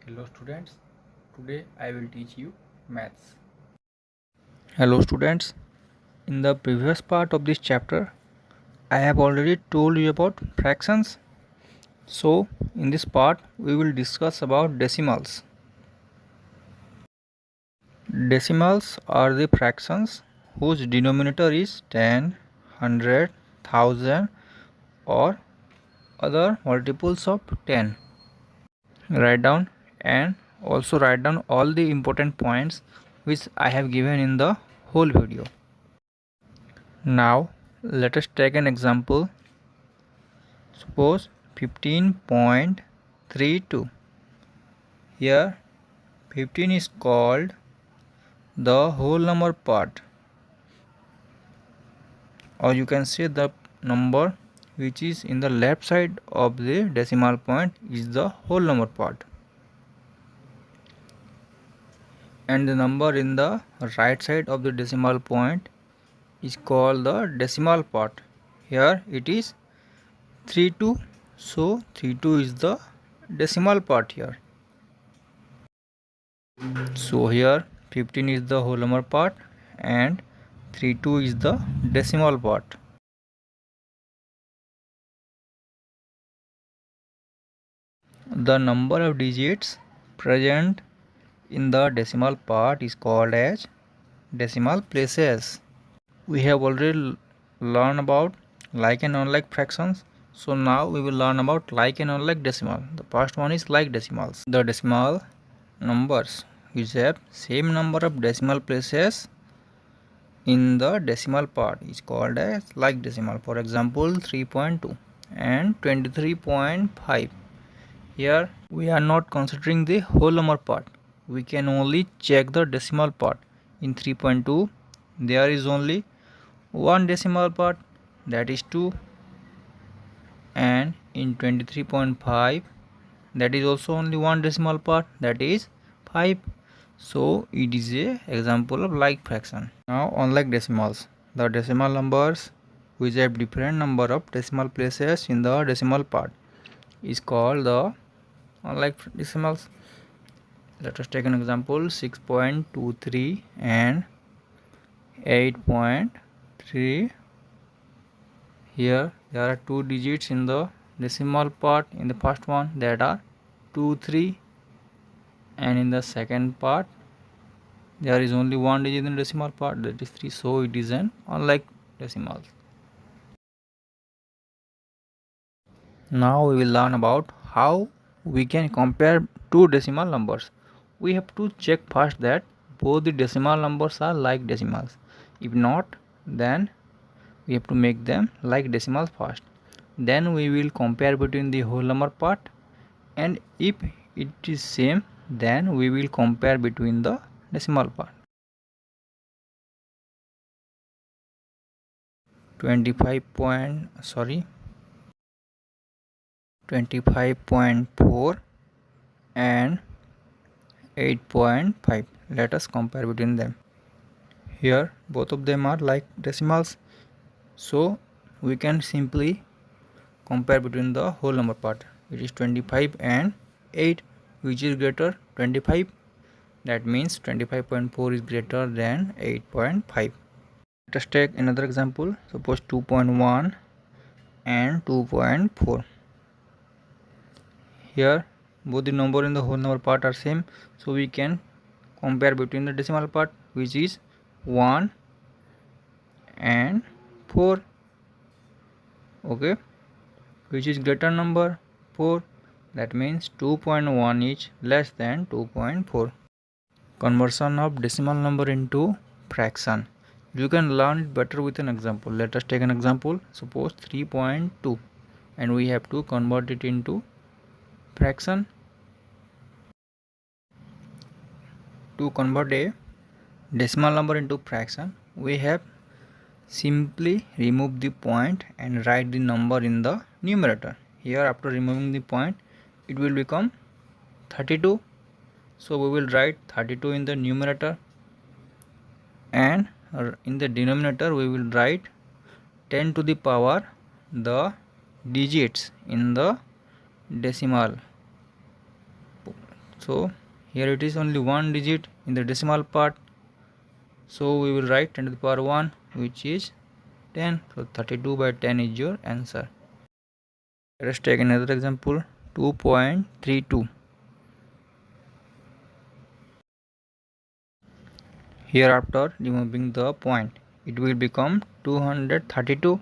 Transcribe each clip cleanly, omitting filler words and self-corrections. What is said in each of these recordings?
Hello students, today I will teach you maths. Hello students, in the previous part of this chapter I have already told you about fractions. So in this part we will discuss about decimals. Decimals are the fractions whose denominator is 10, 100, 1000 or other multiples of 10. Write down and also write down all the important points which I have given in the whole video. Now let us take an example. Suppose 15.32. Here 15 is called the whole number part, or you can say the number which is in the left side of the decimal point is the whole number part, and the number in the right side of the decimal point is called the decimal part. Here it is 32, so 32 is the decimal part here. So here 15 is the whole number part and 32 is the decimal part. The number of digits present in the decimal part is called as decimal places. We have already learned about like and unlike fractions. So now we will learn about like and unlike decimal. The first one is like decimals. The decimal numbers which have same number of decimal places in the decimal part is called as like decimal. For example, 3.2 and 23.5. Here we are not considering the whole number part. We can only check the decimal part. In 3.2 there is only one decimal part, that is 2, and in 23.5 that is also only one decimal part, that is 5. So it is a example of like fraction. Now unlike decimals, the decimal numbers which have different number of decimal places in the decimal part is called the unlike decimals. Let us take an example, 6.23 and 8.3. Here there are two digits in the decimal part. In the first one that are 2, 3, and in the second part there is only one digit in the decimal part, that is 3. So it is an unlike decimals. Now we will learn about how we can compare two decimal numbers. We have to check first that both the decimal numbers are like decimals. If not, then we have to make them like decimals first. Then we will compare between the whole number part, and if it is same, then we will compare between the decimal part. 25.4 and 8.5. Let us compare between them. Here both of them are like decimals, so we can simply compare between the whole number part. It is 25 and 8, which is greater 25. That means 25.4 is greater than 8.5. Let us take another example. Suppose 2.1 and 2.4. Here both the number and the whole number part are same, so we can compare between the decimal part, which is 1 and 4. Okay, which is greater number 4. That means 2.1 is less than 2.4. Conversion of decimal number into fraction. You can learn it better with an example. Let us take an example. Suppose 3.2 and we have to convert it into fraction. To convert a decimal number into fraction, we have simply remove the point and write the number in the numerator. Here after removing the point, it will become 32. So we will write 32 in the numerator, and in the denominator we will write 10 to the power the digits in the decimal So here it is only one digit in the decimal part. So we will write 10 to the power 1, which is 10. So 32 by 10 is your answer. Let us take another example, 2.32. Here after removing the point, it will become 232.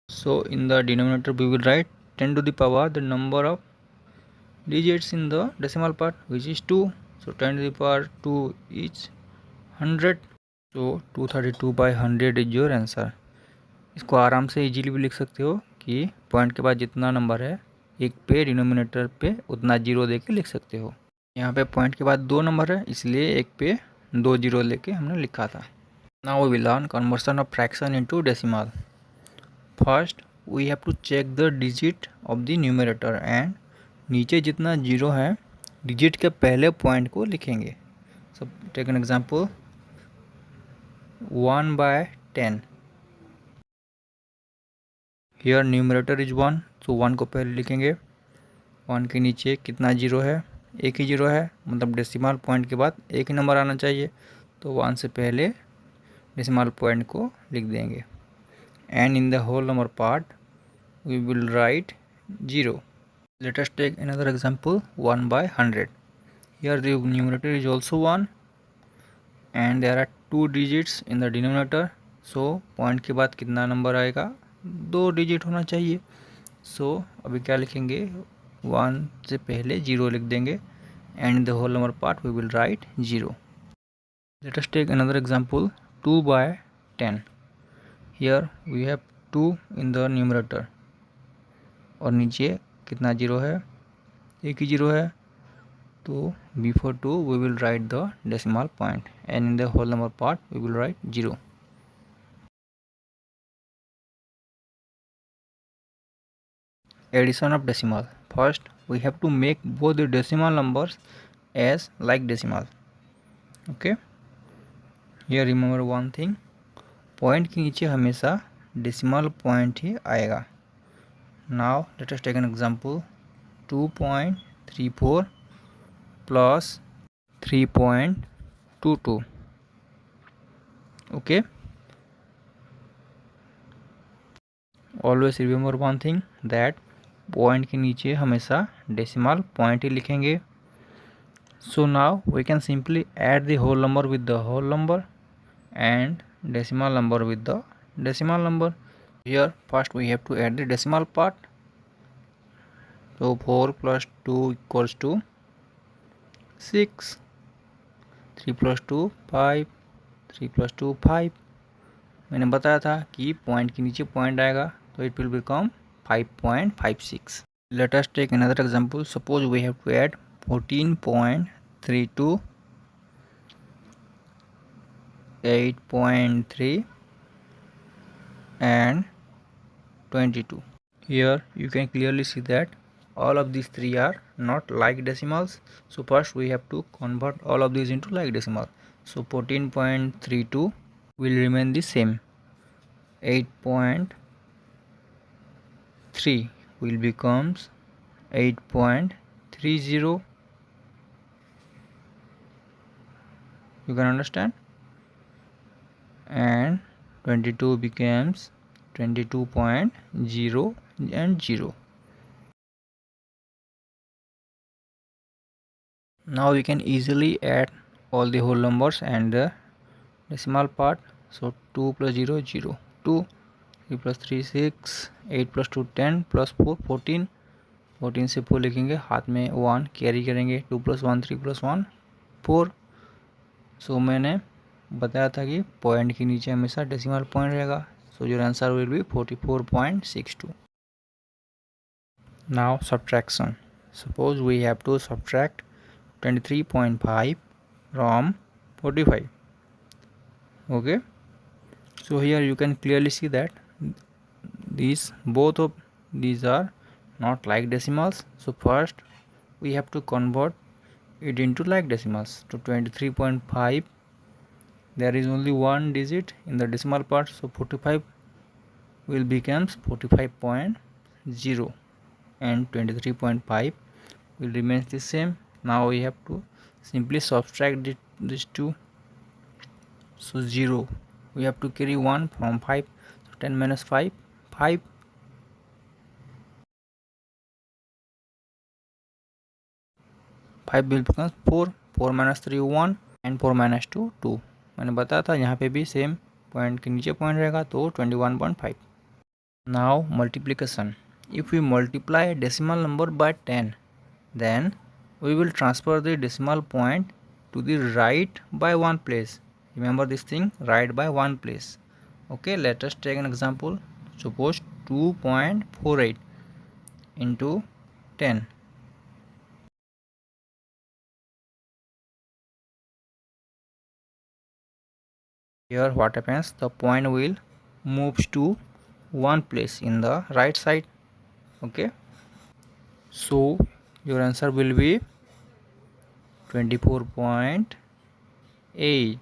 So in the denominator we will write 10 to the power the number of digits in the decimal part, which is 2. So 10 to the power 2 is 100. So 232 by 100 is your answer. इसको आराम से easily भी लिख सकते हो कि point के बाद जितना नंबर है एक पे डिनोमिनेटर पे उतना जीरो देके लिख सकते हो। यहाँ पे पॉइंट के बाद दो नंबर है, इसलिए एक पे दो जीरो लेके हमने लिखा था। Now we will learn conversion of fraction into decimal. First we have to check the digit of the numerator and नीचे जितना जीरो है डिजिट के पहले पॉइंट को लिखेंगे। So take an example 1/10। Here numerator is 1, so 1 को पहले लिखेंगे। 1 के नीचे कितना जीरो है, एक ही जीरो है, मतलब डेसिमल पॉइंट के बाद एक ही नंबर आना चाहिए, तो 1 से पहले डेसिमल पॉइंट को लिख देंगे। And in the whole number part we will write 0। Let us take another example 1/100। Here the numerator is also 1 and there are 2 digits in the denominator. So point के बाद कितना नंबर आएगा, 2 digit होना चाहिए। सो अभी क्या लिखेंगे, 1 से पहले 0 लिख देंगे and in the whole number part we will write 0। Let us take another example 2/10। Here we have 2 in the numerator और नीचे कितना जीरो है, एक ही जीरो है, तो before 2 we will write the decimal point and in the whole number part we will write 0। Addition of decimal. First we have to make both the decimal numbers as like decimal. Okay, here remember one thing, point के नीचे हमेशा decimal point ही आएगा। Now let us take an example 2.34 plus 3.22। Okay, always remember one thing that point के नीचे हमेशा decimal point ही लिखेंगे। So now we can simply add the whole number with the whole number and decimal number with the decimal number. Here first we have to add the decimal part. So 4 plus 2 equals to 6, 3 plus 2 5, 3 plus 2 5। मैंने बताया था कि point के नीचे point आएगा तो it will become 5.56। Let us take another example. Suppose we have to add 14.32, 8.3 and 22। Here you can clearly see that all of these three are not like decimals. So first we have to convert all of these into like decimal. So 14.32 will remain the same, 8.3 will becomes 8.30। you can understand, and 22 becomes 22.0 and 0। now we can easily add all the whole numbers and the decimal part। so 2 plus 0 0, 2, 3 plus 3 6, 8 plus 2 10 plus 4 14, 14 से 4 लिखेंगे, हाथ में 1 carry करेंगे, 2 plus 1 3 plus 1 4। सो मैंने बताया था कि point के नीचे हमेशा डेसिमल पॉइंट रहेगा। So your answer will be 44.62। Now subtraction. Suppose we have to subtract 23.5 from 45। okay, so here you can clearly see that both of these are not like decimals। so first we have to convert it into like decimals। so 23.5, there is only one digit in the decimal part, so 45 will becomes 45.0 and 23.5 will remain the same, Now we have to simply subtract these two. So 0. We have to carry 1 from 5. So 10 minus 5, 5. 5 will become 4. 4 minus 3, 1. And 4 minus 2, 2. मैंने बताया था यहाँ पे भी same point के नीचे point रहेगा तो 21.5. Now multiplication. If we multiply a decimal number by 10, then we will transfer the decimal point to the right by one place. Remember this thing, right by one place. Okay, let us take an example. Suppose 2.48 into 10. Here what happens, the point will moves to one place in the right side. Okay, so your answer will be 24.8.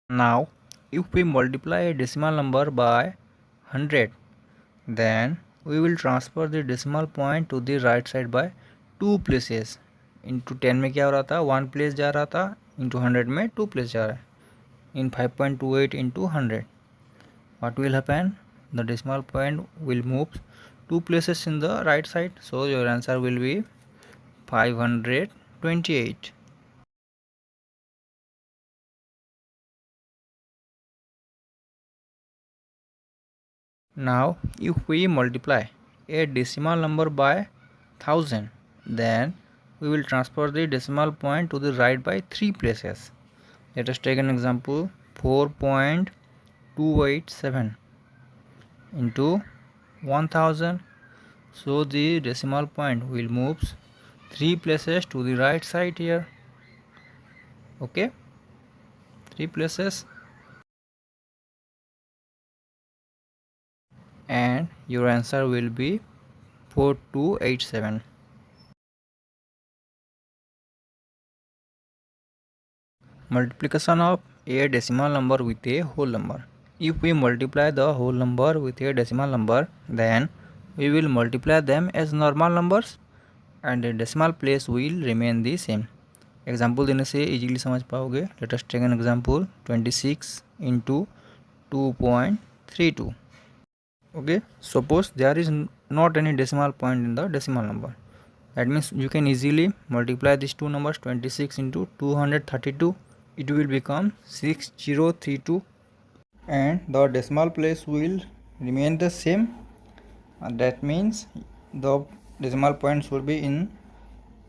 Now if we multiply a decimal number by 100, then we will transfer the decimal point to the right side by 2 places. Into 10 में क्या हो रहा था, 1 place जा रहा था, into 100 में 2 place जा रहा है. In 5.28 into 100, what will happen? The decimal point will move 2 places in the right side, so your answer will be 528. Now if we multiply a decimal number by 1000, then we will transfer the decimal point to the right by 3 places. Let us take an example. 4.287 into 1000. So the decimal point will move 3 places to the right side here. Okay, 3 places. And your answer will be 4287. Multiplication of a decimal number with a whole number. If we multiply the whole number with a decimal number, then we will multiply them as normal numbers and the decimal place will remain the same. Example देने से easily समझ पाओगे. Let us take an example. 26 into 2.32. Okay, suppose there is not any decimal point in the decimal number. That means you can easily multiply these two numbers. 26 into 232, it will become 6032, and the decimal place will remain the same. That means the decimal point should be in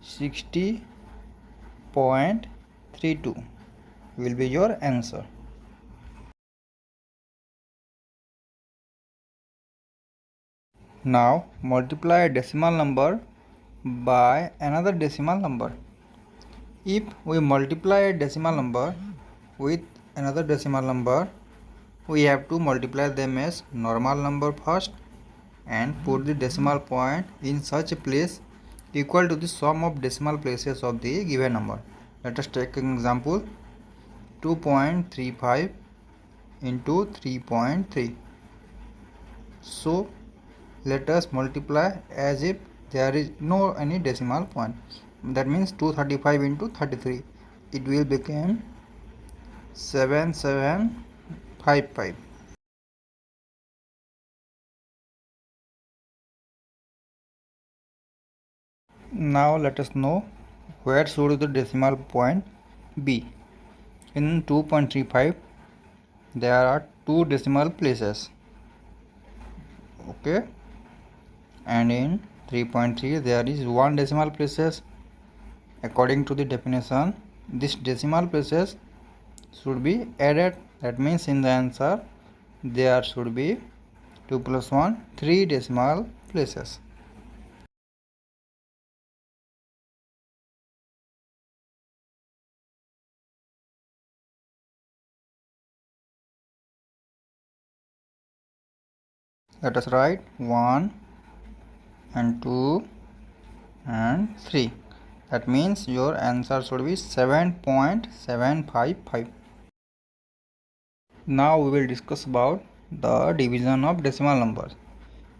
60.32 will be your answer. Now multiply a decimal number by another decimal number. If we multiply a decimal number with another decimal number, we have to multiply them as normal number first and put the decimal point in such a place equal to the sum of decimal places of the given number. Let us take an example. 2.35 into 3.3. So let us multiply as if there is no any decimal point. That means 235 into 33. It will become 7755. Now let us know where should the decimal point be. In 2.35 there are two decimal places. Okay, and in 3.3 there is one decimal places. According to the definition, this decimal places should be added. That means in the answer there should be 2 plus 1, 3 decimal places. Let us write 1 and 2 and 3. That means your answer should be 7.755. Now we will discuss about the division of decimal numbers.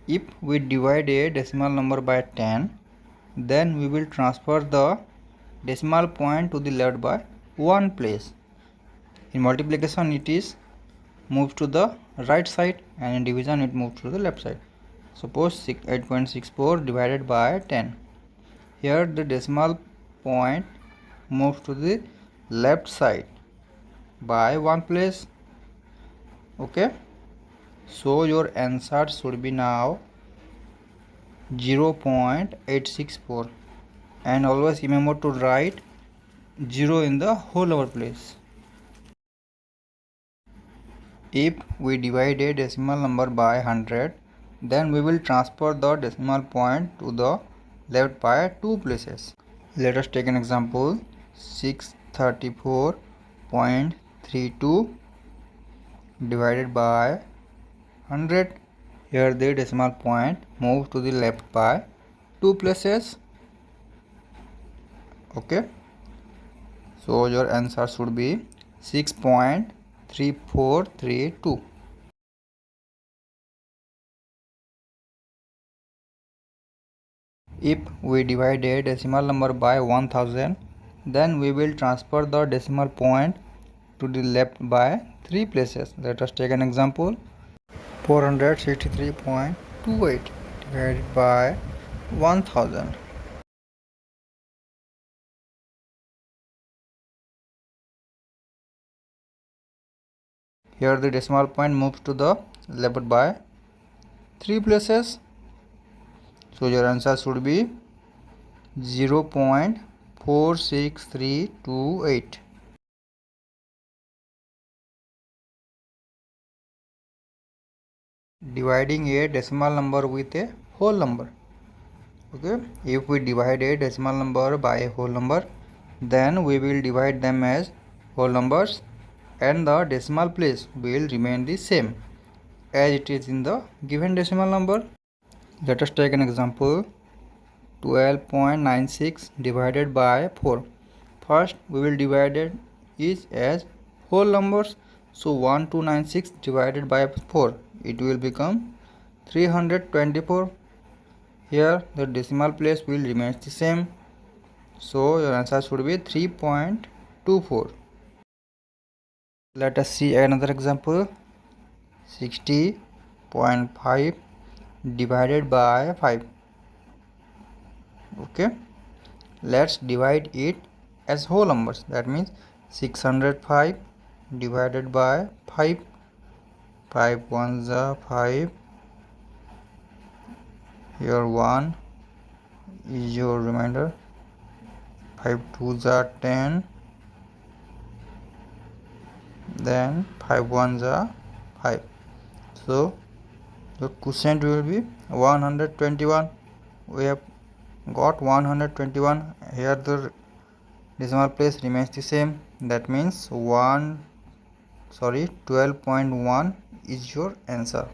If we divide a decimal number by 10, then we will transfer the decimal point to the left by one place. In multiplication it is moved to the right side, and in division it moves to the left side. Suppose 8.64 divided by 10. Here the decimal point moves to the left side by one place. Okay, so your answer should be now 0.864, and always remember to write 0 in the whole number place. If we divide a decimal number by 100, then we will transfer the decimal point to the left by two places. Let us take an example. 634.32 divided by 100. Here the decimal point moves to the left by two places. Okay, so your answer should be 6.3432. If we divide a decimal number by 1000, then we will transfer the decimal point to the left by three places. Let us take an example. 463.28 divided by 1000. Here the decimal point moves to the left by three places. So your answer should be 0.46328. Dividing a decimal number with a whole number. Okay, if we divide a decimal number by a whole number, then we will divide them as whole numbers, and the decimal place will remain the same as it is in the given decimal number. Let us take an example. 12.96 divided by 4. First we will divide it each as whole numbers. So 1296 divided by 4, it will become 324. Here the decimal place will remain the same, so your answer should be 3.24. Let us see another example. 60.5 divided by 5. Okay, let's divide it as whole numbers. That means 605 divided by 5. 5 ones are 5. Here 1 is your remainder. 5 twos are 10. Then 5 ones are 5. So the quotient will be 121. We have got 121. Here the decimal place remains the same. That means 12.1 is your answer.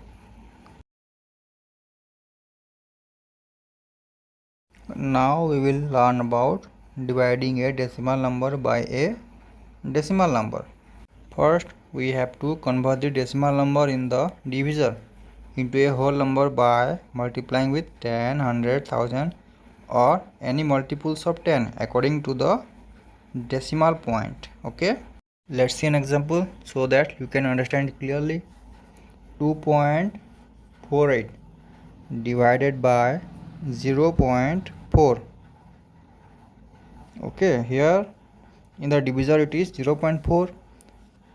Now we will learn about dividing a decimal number by a decimal number. First we have to convert the decimal number in the divisor into a whole number by multiplying with 10, 100, 1000 or any multiples of 10 according to the decimal point. Okay, let's see an example so that you can understand clearly. 2.48 divided by 0.4. Okay, here in the divisor it is 0.4,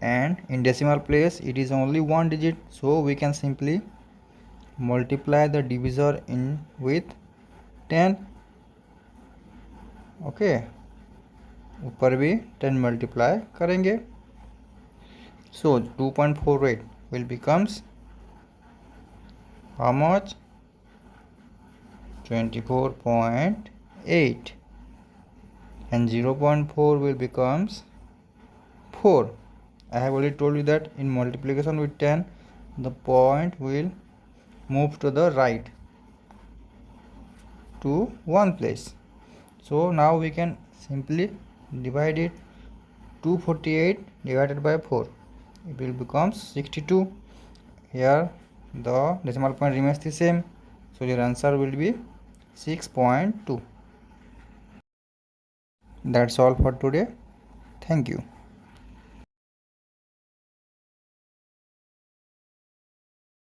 and in decimal place it is only one digit, so we can simply multiply the divisor in with 10. Okay, ऊपर भी 10 multiply करेंगे. So 2.48 will becomes how much? 24.8, and 0.4 will becomes 4. I have already told you that in multiplication with 10 the point will move to the right to one place. So now we can simply divide it. 248 divided by 4, it will become 62. Here the decimal point remains the same, So your answer will be 6.2. That's all for today. Thank you.